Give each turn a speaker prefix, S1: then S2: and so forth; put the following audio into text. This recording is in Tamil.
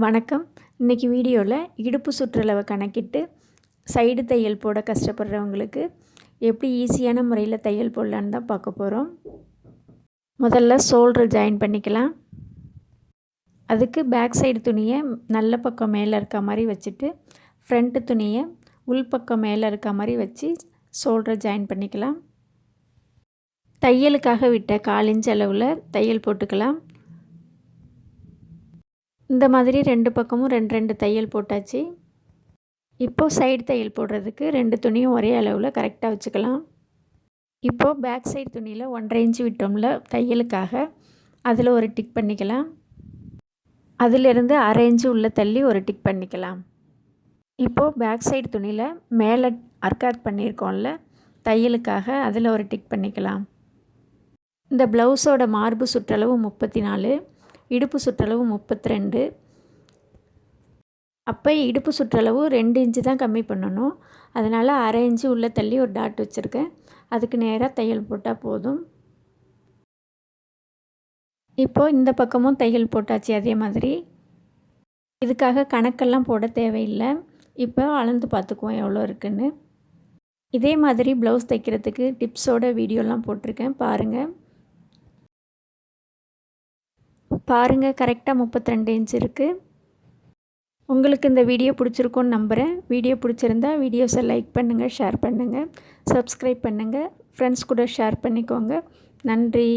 S1: வணக்கம். இன்றைக்கி வீடியோவில் இடுப்பு சுற்றளவை கணக்கிட்டு சைடு தையல் போட கஷ்டப்படுறவங்களுக்கு எப்படி ஈஸியான முறையில் தையல் போடலான்னு தான் பார்க்க போகிறோம். முதல்ல ஷோல்டர் ஜாயின் பண்ணிக்கலாம். அதுக்கு பேக் சைடு துணியை நல்ல பக்கம் மேலே இருக்க மாதிரி வச்சுட்டு ஃப்ரண்ட்டு துணியை உள்பக்கம் மேலே இருக்க மாதிரி வச்சு ஷோல்டர் ஜாயின் பண்ணிக்கலாம். தையலுக்காக விட்ட 1/4 இன்ச் அளவில் தையல் போட்டுக்கலாம். இந்த மாதிரி 2 பக்கமும் 2 தையல் போட்டாச்சு. இப்போது சைடு தையல் போடுறதுக்கு 2 துணியும் ஒரே அளவில் கரெக்டாக வச்சுக்கலாம். இப்போது பேக் சைடு துணியில் 1/2 இன்ச்சு விட்டோம்ல தையலுக்காக, அதில் ஒரு டிக் பண்ணிக்கலாம். அதிலிருந்து 1/2 இன்ச்சு உள்ள தள்ளி ஒரு டிக் பண்ணிக்கலாம். இப்போது பேக் சைடு துணியில் மேலே அர்க்காத் பண்ணியிருக்கோம்ல தையலுக்காக, அதில் ஒரு டிக் பண்ணிக்கலாம். இந்த ப்ளவுஸோட மார்பு சுற்றளவு 34, இடுப்பு சுற்றளவு 32. அப்போ இடுப்பு சுற்றளவு 2 இன்ச்சு தான் கம்மி பண்ணணும். அதனால் 1/2 இன்ச்சு உள்ளே தள்ளி ஒரு டாட் வச்சுருக்கேன். அதுக்கு நேராக தையல் போட்டால் போதும். இப்போது இந்த பக்கமும் தையல் போட்டாச்சு. அதே மாதிரி இதுக்காக கணக்கெல்லாம் போட தேவையில்லை. இப்போ அளந்து பார்த்துக்குவோம் எவ்வளோ இருக்குன்னு. இதே மாதிரி ப்ளவுஸ் தைக்கிறதுக்கு டிப்ஸோட வீடியோலாம் போட்டிருக்கேன், பாருங்கள். கரெக்டாக 32 இன்ச் இருக்குது. உங்களுக்கு இந்த வீடியோ பிடிச்சிருக்குன்னு நம்புகிறேன். வீடியோ பிடிச்சிருந்தா வீடியோஸை லைக் பண்ணுங்கள், ஷேர் பண்ணுங்கள், சப்ஸ்கிரைப் பண்ணுங்கள், ஃப்ரெண்ட்ஸ் கூட ஷேர் பண்ணிக்கோங்க. நன்றி.